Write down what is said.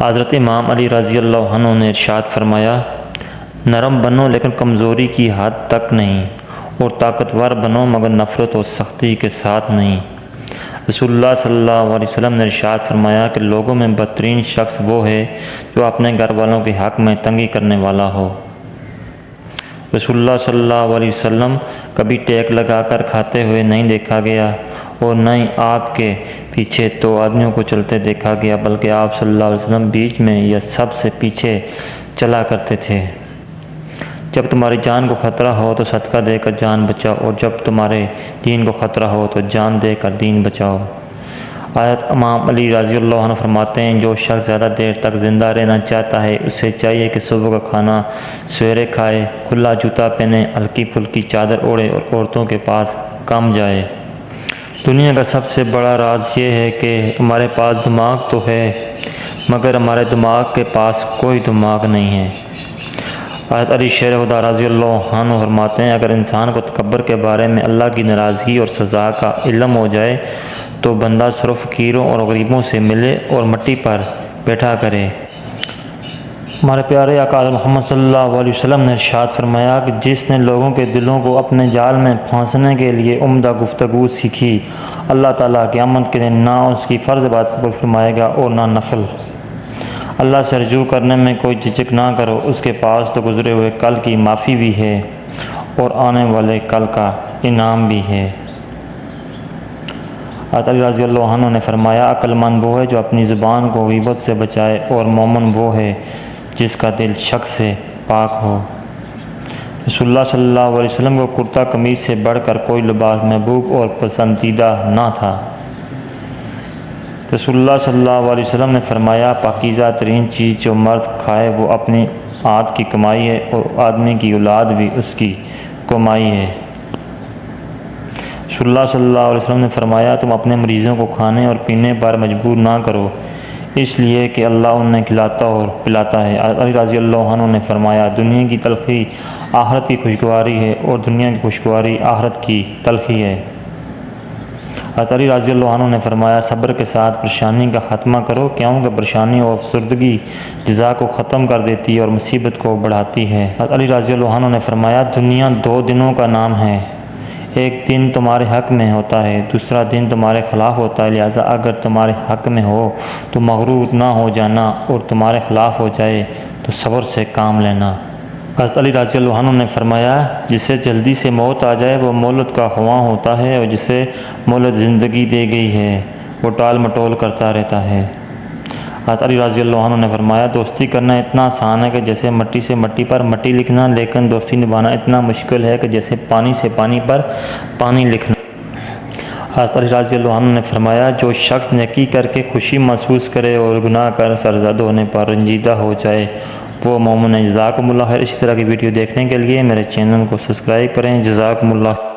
حضرت امام علی رضی اللہ عنہ نے ارشاد فرمایا، نرم بنو لیکن کمزوری کی حد تک نہیں، اور طاقتور بنو مگر نفرت و سختی کے ساتھ نہیں۔ رسول اللہ صلی اللہ علیہ وسلم نے ارشاد فرمایا کہ لوگوں میں بدترین شخص وہ ہے جو اپنے گھر والوں کے حق میں تنگی کرنے والا ہو۔ رسول اللہ صلی اللہ علیہ وسلم کبھی ٹیک لگا کر کھاتے ہوئے نہیں دیکھا گیا، اور نہ ہی آپ کے پیچھے دو آدمیوں کو چلتے دیکھا گیا، بلکہ آپ صلی اللہ علیہ وسلم بیچ میں یا سب سے پیچھے چلا کرتے تھے۔ جب تمہاری جان کو خطرہ ہو تو صدقہ دے کر جان بچاؤ، اور جب تمہارے دین کو خطرہ ہو تو جان دے کر دین بچاؤ۔ حضرت امام علی رضی اللہ عنہ فرماتے ہیں، جو شخص زیادہ دیر تک زندہ رہنا چاہتا ہے اسے چاہیے کہ صبح کا کھانا سویرے کھائے، کھلا جوتا پہنے، ہلکی پھلکی چادر اوڑھے اور عورتوں کے پاس کم جائے۔ دنیا کا سب سے بڑا راز یہ ہے کہ ہمارے پاس دماغ تو ہے مگر ہمارے دماغ کے پاس کوئی دماغ نہیں ہے۔ حضرت علی شیر خدا رضی اللہ عنہ فرماتے ہیں، اگر انسان کو تکبر کے بارے میں اللہ کی ناراضگی اور سزا کا علم ہو جائے تو بندہ صرف فقیروں اور غریبوں سے ملے اور مٹی پر بیٹھا کرے۔ ہمارے پیارے آقا محمد صلی اللہ علیہ وسلم نے ارشاد فرمایا کہ جس نے لوگوں کے دلوں کو اپنے جال میں پھانسنے کے لیے عمدہ گفتگو سیکھی، اللہ تعالیٰ قیامت کے دن نہ اس کی فرض بات قبول فرمائے گا اور نہ نفل۔ اللہ سے رجوع کرنے میں کوئی جھجک نہ کرو، اس کے پاس تو گزرے ہوئے کل کی معافی بھی ہے اور آنے والے کل کا انعام بھی ہے۔ حضرت علی رضی اللہ عنہ نے فرمایا، عقل مند وہ ہے جو اپنی زبان کو غیبت سے بچائے، اور مومن وہ ہے جس کا دل شک سے پاک ہو۔ رسول اللہ صلی اللہ علیہ وسلم کو کرتا قمیض سے بڑھ کر کوئی لباس محبوب اور پسندیدہ نہ تھا۔ رسول اللہ صلی اللہ علیہ وسلم نے فرمایا، پاکیزہ ترین چیز جو مرد کھائے وہ اپنی ہاتھ کی کمائی ہے، اور آدمی کی اولاد بھی اس کی کمائی ہے۔ رسول اللہ صلی اللہ علیہ وسلم نے فرمایا، تم اپنے مریضوں کو کھانے اور پینے پر مجبور نہ کرو، اس لیے کہ اللہ انہیں کھلاتا اور پلاتا ہے۔ علی رضی اللہ عنہ نے فرمایا، دنیا کی تلخی آخرت کی خوشگواری ہے، اور دنیا کی خوشگواری آخرت کی تلخی ہے۔ حضرت علی رضی اللہ عنہ نے فرمایا، صبر کے ساتھ پریشانی کا خاتمہ کرو، کیونکہ پریشانی اور افسردگی جزا کو ختم کر دیتی ہے اور مصیبت کو بڑھاتی ہے۔ حضرت علی رضی اللہ عنہ نے فرمایا، دنیا دو دنوں کا نام ہے، ایک دن تمہارے حق میں ہوتا ہے، دوسرا دن تمہارے خلاف ہوتا ہے، لہٰذا اگر تمہارے حق میں ہو تو مغرور نہ ہو جانا، اور تمہارے خلاف ہو جائے تو صبر سے کام لینا۔ حضرت علی رضی اللہ عنہ نے فرمایا، جسے جلدی سے موت آ جائے وہ مہلت کا خواہاں ہوتا ہے، اور جسے مہلت زندگی دے گئی ہے وہ ٹال مٹول کرتا رہتا ہے۔ حضرت علی رضی اللہ عنہ نے فرمایا، دوستی کرنا اتنا آسان ہے کہ جیسے مٹی سے مٹی پر مٹی لکھنا، لیکن دوستی نبھانا اتنا مشکل ہے کہ جیسے پانی سے پانی پر پانی لکھنا۔ حضرت علی رضی اللہ عنہ نے فرمایا، جو شخص نیکی کر کے خوشی محسوس کرے اور گناہ کر سرزد ہونے پر رنجیدہ ہو جائے وہ مومن ہے۔ جزاکم اللہ خیر۔ اسی طرح کی ویڈیو دیکھنے کے لیے میرے چینل کو سبسکرائب کریں۔ جزاکم اللہ۔